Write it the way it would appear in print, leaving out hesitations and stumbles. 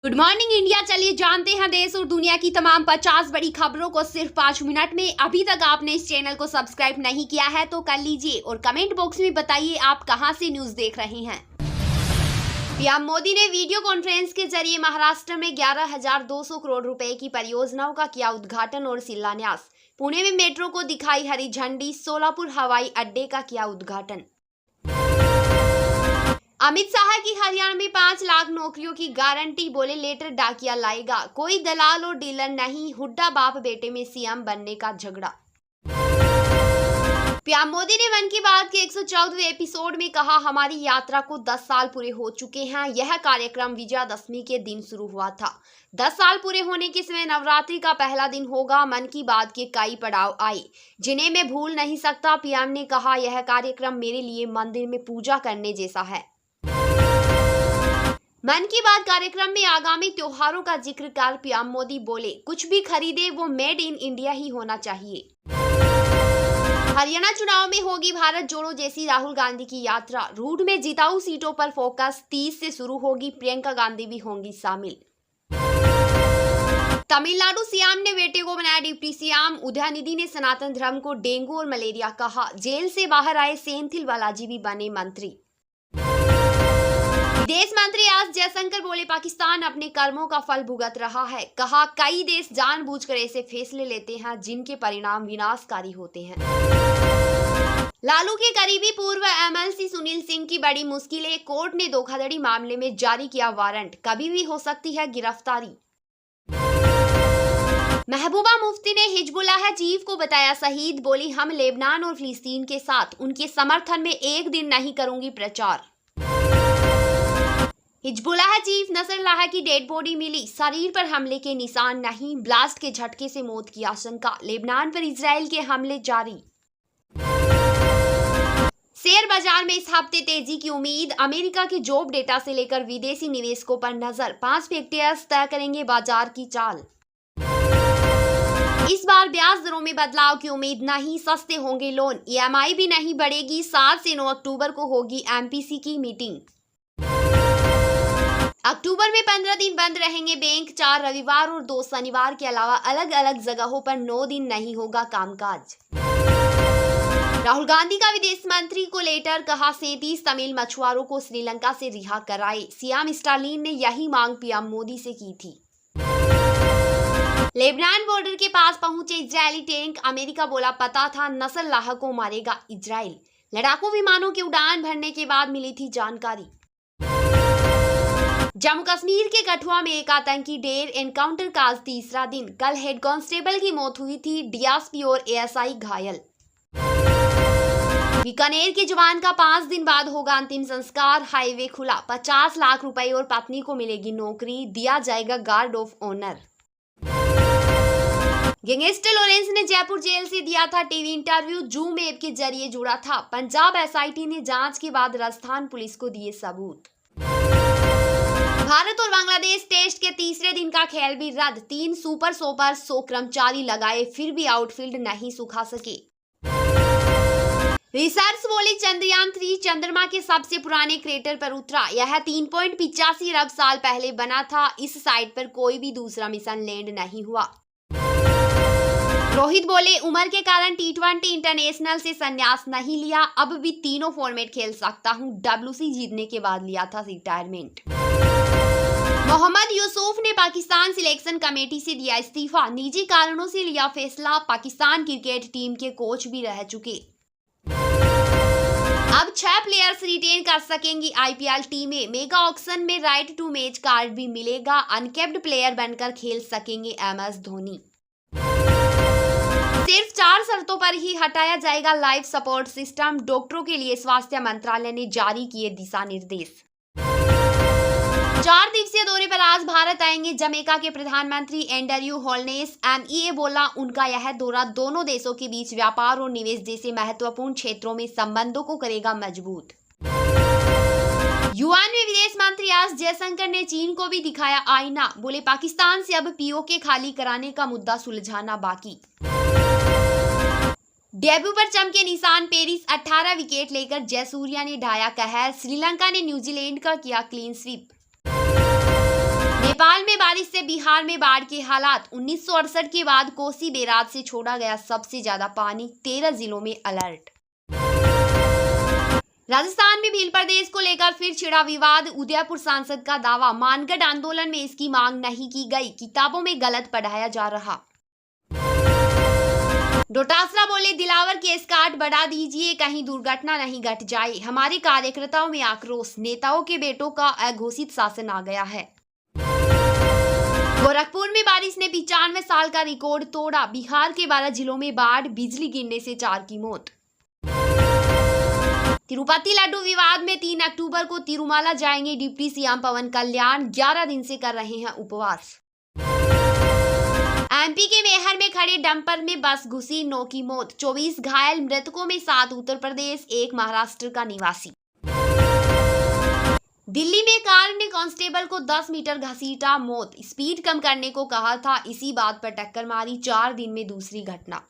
Good morning India. चलिए जानते हैं देश और दुनिया की तमाम 50 बड़ी खबरों को सिर्फ 5 मिनट में। अभी तक आपने इस चैनल को सब्सक्राइब नहीं किया है तो कर लीजिए और कमेंट बॉक्स में बताइए आप कहां से न्यूज देख रहे हैं। पीएम मोदी ने वीडियो कॉन्फ्रेंस के जरिए महाराष्ट्र में 11,200 करोड़ रुपए की परियोजनाओं का किया उद्घाटन और शिलान्यास। पुणे में मेट्रो को दिखाई हरी झंडी। सोलापुर हवाई अड्डे का किया उद्घाटन। अमित शाह की हरियाणा में 5 लाख नौकरियों की गारंटी। बोले लेटर डाकिया लाएगा, कोई दलाल और डीलर नहीं। हुड्डा बाप बेटे में सीएम बनने का झगड़ा। पीएम मोदी ने मन की बात के 114वें एपिसोड में कहा, हमारी यात्रा को 10 साल पूरे हो चुके हैं। यह कार्यक्रम विजयादशमी के दिन शुरू हुआ था। 10 साल पूरे होने के समय नवरात्रि का पहला दिन होगा। मन की बात के कई पड़ाव आए जिन्हें मैं भूल नहीं सकता। पीएम ने कहा, यह कार्यक्रम मेरे लिए मंदिर में पूजा करने जैसा है। मन की बात कार्यक्रम में आगामी त्योहारों का जिक्र कर पीएम मोदी बोले, कुछ भी खरीदे वो मेड इन इंडिया ही होना चाहिए। हरियाणा चुनाव में होगी भारत जोड़ो जैसी राहुल गांधी की यात्रा। रूट में जिताऊ सीटों पर फोकस। 30 से शुरू होगी, प्रियंका गांधी भी होंगी शामिल। तमिलनाडु सीएम ने बेटे को बनाया डिप्टी सीएम। उदयनिधि ने सनातन धर्म को डेंगू और मलेरिया कहा। जेल से बाहर आए सेंथिल बालाजी भी बने मंत्री। विदेश मंत्री एस जयशंकर बोले, पाकिस्तान अपने कर्मों का फल भुगत रहा है। कहा, कई देश जानबूझकर ऐसे फैसले लेते हैं जिनके परिणाम विनाशकारी होते हैं। लालू के करीबी पूर्व एमएलसी सुनील सिंह की बड़ी मुश्किलें। कोर्ट ने धोखाधड़ी मामले में जारी किया वारंट। कभी भी हो सकती है गिरफ्तारी। महबूबा मुफ्ती ने हिजबुल्लाह चीफ को बताया शहीद। बोली, हम लेबनान और फिलिस्तीन के साथ, उनके समर्थन में एक दिन नहीं करूंगी प्रचार। हिजबुल्लाह चीफ नसरुल्लाह की डेड बॉडी मिली। शरीर पर हमले के निशान नहीं। ब्लास्ट के झटके से मौत की आशंका। लेबनान पर इजराइल के हमले जारी। शेयर बाजार में इस हफ्ते तेजी की उम्मीद। अमेरिका के जॉब डेटा से लेकर विदेशी निवेशकों पर नजर। 5 फैक्टर्स तय करेंगे बाजार की चाल। इस बार ब्याज दरों में बदलाव की उम्मीद नहीं। सस्ते होंगे लोन। ईएमआई भी नहीं बढ़ेगी। 7 से 9 अक्टूबर को होगी एमपीसी की मीटिंग। अक्टूबर में 15 दिन बंद रहेंगे बैंक। 4 रविवार और 2 शनिवार के अलावा अलग अलग जगहों पर 9 दिन नहीं होगा कामकाज। राहुल गांधी का विदेश मंत्री को लेटर। कहा, 37 तमिल मछुआरों को श्रीलंका से रिहा कराए। सीएम स्टालिन ने यही मांग पीएम मोदी से की थी। लेबनान बॉर्डर के पास पहुंचे इजरायली टैंक। अमेरिका बोला, पता था नसरुल्लाह को मारेगा इजराइल। लड़ाकू विमानों की उड़ान भरने के बाद मिली थी जानकारी। जम्मू कश्मीर के कठुआ में एक आतंकी ढेर। एनकाउंटर का आज तीसरा दिन। कल हेड कांस्टेबल की मौत हुई थी। डीएसपी और एएसआई घायल। बीकानेर के जवान का 5 दिन बाद होगा अंतिम संस्कार। हाईवे खुला। 50 लाख रुपए और पत्नी को मिलेगी नौकरी। दिया जाएगा guard of honour. Gangster Lawrence ने जयपुर जेल से दिया था टीवी इंटरव्यू। जूम ऐप के जरिए जुड़ा था। पंजाब एसआईटी ने जांच के बाद राजस्थान पुलिस को दिए सबूत। भारत और बांग्लादेश टेस्ट के तीसरे दिन का खेल भी रद्द। 3 सुपर सोपर 100 कर्मचारी लगाए, फिर भी आउटफील्ड नहीं सुखा सके। रिसर्च बोली, चंद्रयान 3 चंद्रमा के सबसे पुराने क्रेटर पर उतरा। यह 3.85 अरब साल पहले बना था। इस साइट पर कोई भी दूसरा मिशन लैंड नहीं हुआ। रोहित बोले, उम्र के कारण T20 इंटरनेशनल से संन्यास नहीं लिया। अब भी तीनों फॉर्मेट खेल सकता हूं। WC जीतने के बाद लिया था रिटायरमेंट। मोहम्मद यूसुफ ने पाकिस्तान सिलेक्शन कमेटी से दिया इस्तीफा। निजी कारणों से लिया फैसला। पाकिस्तान क्रिकेट टीम के कोच भी रह चुके। अब 6 प्लेयर्स रिटेन कर सकेंगी आईपीएल टीमें। मेगा ऑक्शन में राइट टू मैच कार्ड भी मिलेगा। अनकैप्ड प्लेयर बनकर खेल सकेंगे MS धोनी। सिर्फ 4 शर्तों पर ही हटाया जाएगा लाइफ सपोर्ट सिस्टम। डॉक्टरों के लिए स्वास्थ्य मंत्रालय ने जारी किए दिशा निर्देश। 4 दिवसीय दौरे पर आज भारत आएंगे जमैका के प्रधानमंत्री एंड्रयू होल्नेस। MEA बोला, उनका यह दौरा दोनों देशों के बीच व्यापार और निवेश जैसे महत्वपूर्ण क्षेत्रों में संबंधों को करेगा मजबूत। युएन में विदेश मंत्री एस जयशंकर ने चीन को भी दिखाया आईना। बोले, पाकिस्तान से अब POK खाली कराने का मुद्दा सुलझाना बाकी। डेब्यू पर चमके निशान पेरिस। 18 विकेट लेकर जयसूर्या ने ढाया कहर। श्रीलंका ने न्यूजीलैंड का किया क्लीन स्वीप। नेपाल से बिहार में बाढ़ के हालात। 1968 के बाद कोसी बैराज से छोड़ा गया सबसे ज्यादा पानी, 13 जिलों में अलर्ट। राजस्थान में भील प्रदेश को लेकर फिर छिड़ा विवाद। उदयपुर सांसद का दावा, मानगढ़ आंदोलन में इसकी मांग नहीं की गई, किताबों में गलत पढ़ाया जा रहा। डोटासरा बोले, दिलावर केस काट बढ़ा दीजिए, कहीं दुर्घटना नहीं घट जाए। हमारे कार्यकर्ताओं में आक्रोश, नेताओं के बेटों का अघोषित शासन आ गया है। गोरखपुर में बारिश ने 95 साल का रिकॉर्ड तोड़ा। बिहार के 12 जिलों में बाढ़, बिजली गिरने से 4 की मौत। तिरुपति लड्डू विवाद में 3 अक्टूबर को तिरुमाला जाएंगे डिप्टी सीएम पवन कल्याण, 11 दिन से कर रहे हैं उपवास। एमपी के मैहर में खड़े डंपर में बस घुसी, 9 की मौत, 24 घायल। मृतकों में 7 उत्तर प्रदेश, 1 महाराष्ट्र का निवासी। दिल्ली में कार ने कांस्टेबल को 10 मीटर घसीटा, मौत। स्पीड कम करने को कहा था, इसी बात पर टक्कर मारी, 4 दिन में दूसरी घटना।